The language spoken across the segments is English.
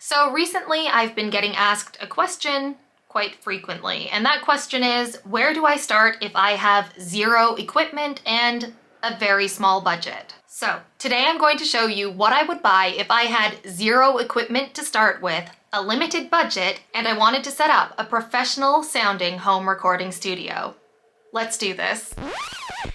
So recently I've been getting asked a question quite frequently, and that question is, where do I start if I have zero equipment and a very small budget? So today I'm going to show you what I would buy if I had zero equipment to start with, a limited budget, and I wanted to set up a professional sounding home recording studio. Let's do this.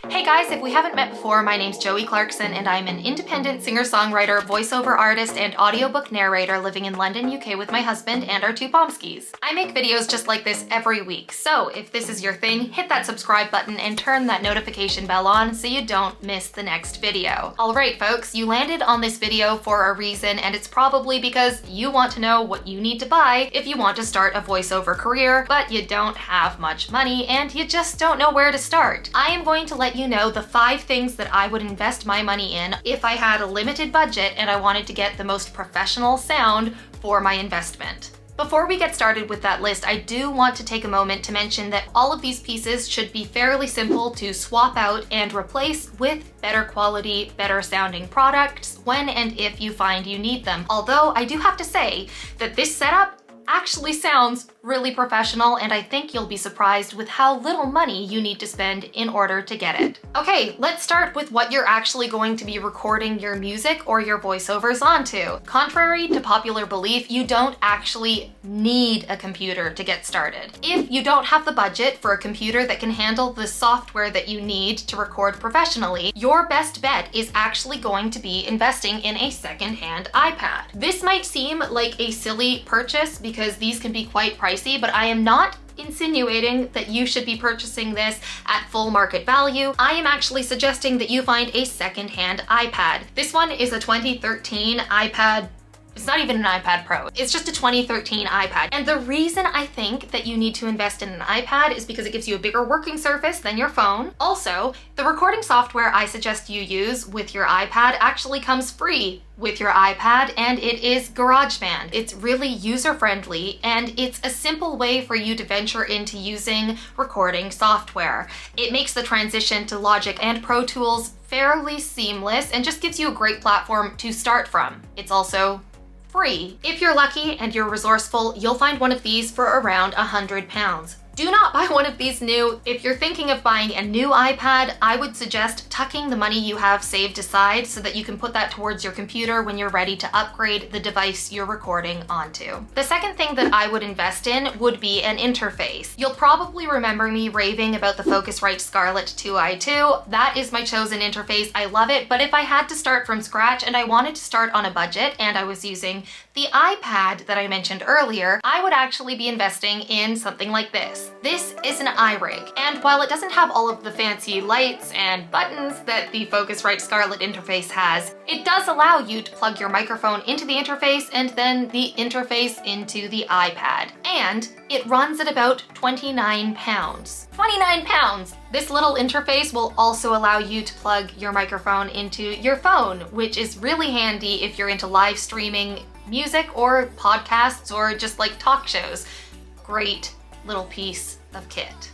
Hey guys, if we haven't met before, my name's Joey Clarkson and I'm an independent singer-songwriter, voiceover artist, and audiobook narrator living in London, UK with my husband and our two Pomskis. I make videos just like this every week, so if this is your thing, hit that subscribe button and turn that notification bell on so you don't miss the next video. Alright folks, you landed on this video for a reason, and it's probably because you want to know what you need to buy if you want to start a voiceover career, but you don't have much money and you just don't know where to start. I am going to let you know the 5 things that I would invest my money in if I had a limited budget and I wanted to get the most professional sound for my investment. Before we get started with that list, I do want to take a moment to mention that all of these pieces should be fairly simple to swap out and replace with better quality, better sounding products when and if you find you need them. Although I do have to say that this setup actually sounds really professional, and I think you'll be surprised with how little money you need to spend in order to get it. Okay, let's start with what you're actually going to be recording your music or your voiceovers onto. Contrary to popular belief, you don't actually need a computer to get started. If you don't have the budget for a computer that can handle the software that you need to record professionally, your best bet is actually going to be investing in a second-hand iPad. This might seem like a silly purchase because these can be quite pricey, but I am not insinuating that you should be purchasing this at full market value. I am actually suggesting that you find a second-hand iPad. This one is a 2013 iPad. It's not even an iPad Pro. It's just a 2013 iPad. And the reason I think that you need to invest in an iPad is because it gives you a bigger working surface than your phone. Also, the recording software I suggest you use with your iPad actually comes free with your iPad, and it is GarageBand. It's really user-friendly, and it's a simple way for you to venture into using recording software. It makes the transition to Logic and Pro Tools fairly seamless and just gives you a great platform to start from. It's also free. If you're lucky and you're resourceful, you'll find one of these for around £100. Do not buy one of these new. If you're thinking of buying a new iPad, I would suggest tucking the money you have saved aside so that you can put that towards your computer when you're ready to upgrade the device you're recording onto. The second thing that I would invest in would be an interface. You'll probably remember me raving about the Focusrite Scarlett 2i2. That is my chosen interface. I love it, but if I had to start from scratch and I wanted to start on a budget and I was using the iPad that I mentioned earlier, I would actually be investing in something like this. This is an iRig, and while it doesn't have all of the fancy lights and buttons that the Focusrite Scarlett interface has, it does allow you to plug your microphone into the interface and then the interface into the iPad. And it runs at about £29. £29! This little interface will also allow you to plug your microphone into your phone, which is really handy if you're into live streaming music or podcasts or just like talk shows. Great little piece of kit.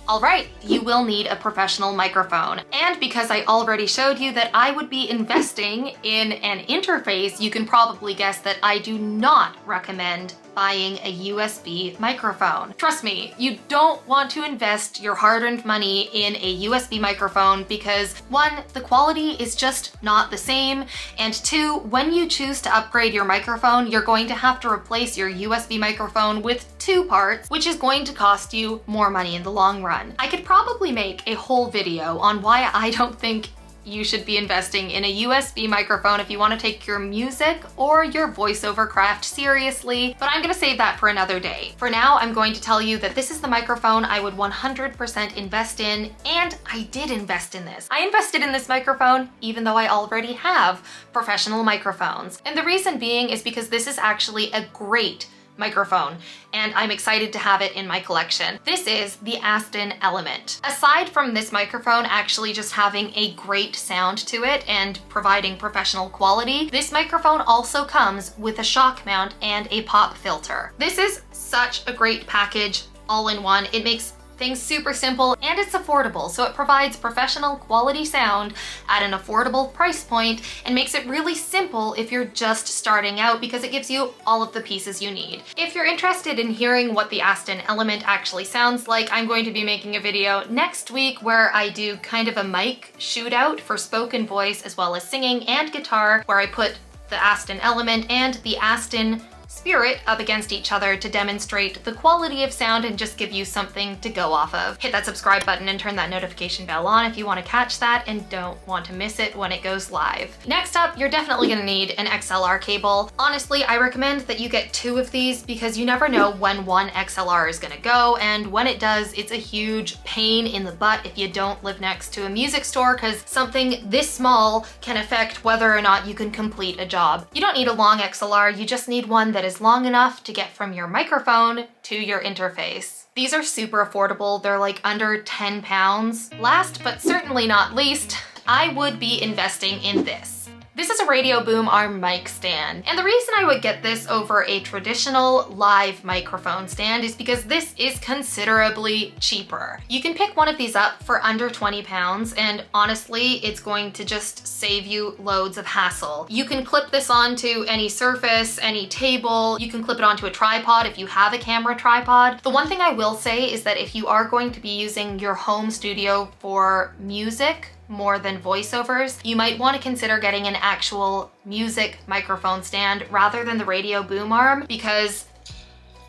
All right, you will need a professional microphone. And because I already showed you that I would be investing in an interface, you can probably guess that I do not recommend buying a USB microphone. Trust me, you don't want to invest your hard-earned money in a USB microphone because 1, the quality is just not the same, and 2, when you choose to upgrade your microphone, you're going to have to replace your USB microphone with 2 parts, which is going to cost you more money in the long run. I could probably make a whole video on why I don't think you should be investing in a USB microphone if you want to take your music or your voiceover craft seriously, but I'm going to save that for another day. For now, I'm going to tell you that this is the microphone I would 100% invest in, and I did invest in this. I invested in this microphone even though I already have professional microphones. And the reason being is because this is actually a great microphone, and I'm excited to have it in my collection. This is the Aston Element. Aside from this microphone actually just having a great sound to it and providing professional quality, this microphone also comes with a shock mount and a pop filter. This is such a great package all in one. It makes Things super simple, and it's affordable, so it provides professional quality sound at an affordable price point and makes it really simple if you're just starting out because it gives you all of the pieces you need. If you're interested in hearing what the Aston Element actually sounds like, I'm going to be making a video next week where I do kind of a mic shootout for spoken voice as well as singing and guitar, where I put the Aston Element and the Aston Spirit up against each other to demonstrate the quality of sound and just give you something to go off of. Hit that subscribe button and turn that notification bell on if you want to catch that and don't want to miss it when it goes live. Next up, you're definitely going to need an XLR cable. Honestly, I recommend that you get 2 of these because you never know when one XLR is going to go, and when it does, it's a huge pain in the butt if you don't live next to a music store, because something this small can affect whether or not you can complete a job. You don't need a long XLR, you just need one that is long enough to get from your microphone to your interface. These are super affordable, they're like under 10 pounds. Last but certainly not least, I would be investing in this. This is a Radio Boom Arm mic stand, and the reason I would get this over a traditional live microphone stand is because this is considerably cheaper. You can pick one of these up for under 20 pounds, and honestly, it's going to just save you loads of hassle. You can clip this onto any surface, any table, you can clip it onto a tripod if you have a camera tripod. The one thing I will say is that if you are going to be using your home studio for music, more than voiceovers, you might want to consider getting an actual music microphone stand rather than the Radio Boom Arm, because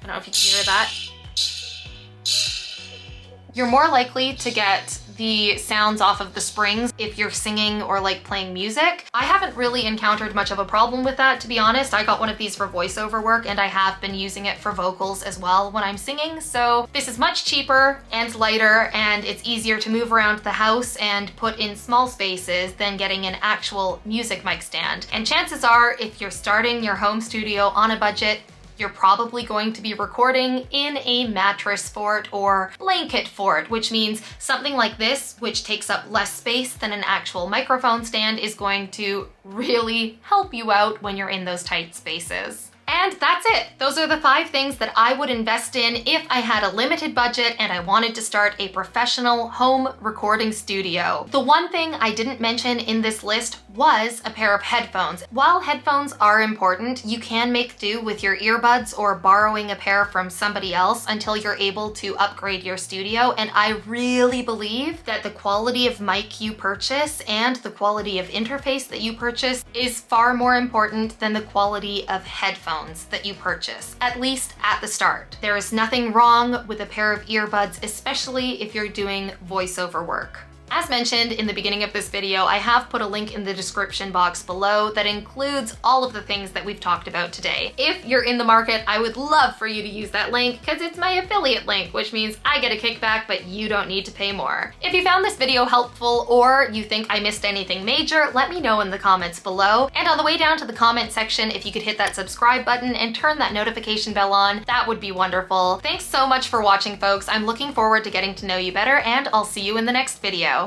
I don't know if you can hear that. You're more likely to get the sounds off of the springs if you're singing or like playing music. I haven't really encountered much of a problem with that, to be honest. I got one of these for voiceover work and I have been using it for vocals as well when I'm singing. So this is much cheaper and lighter, and it's easier to move around the house and put in small spaces than getting an actual music mic stand. And chances are, if you're starting your home studio on a budget, you're probably going to be recording in a mattress fort or blanket fort, which means something like this, which takes up less space than an actual microphone stand, is going to really help you out when you're in those tight spaces. And that's it. Those are the 5 things that I would invest in if I had a limited budget and I wanted to start a professional home recording studio. The one thing I didn't mention in this list was a pair of headphones. While headphones are important, you can make do with your earbuds or borrowing a pair from somebody else until you're able to upgrade your studio. And I really believe that the quality of mic you purchase and the quality of interface that you purchase is far more important than the quality of headphones that you purchase, at least at the start. There is nothing wrong with a pair of earbuds, especially if you're doing voiceover work. As mentioned in the beginning of this video, I have put a link in the description box below that includes all of the things that we've talked about today. If you're in the market, I would love for you to use that link because it's my affiliate link, which means I get a kickback, but you don't need to pay more. If you found this video helpful or you think I missed anything major, let me know in the comments below. And on the way down to the comment section, if you could hit that subscribe button and turn that notification bell on, that would be wonderful. Thanks so much for watching, folks. I'm looking forward to getting to know you better, and I'll see you in the next video.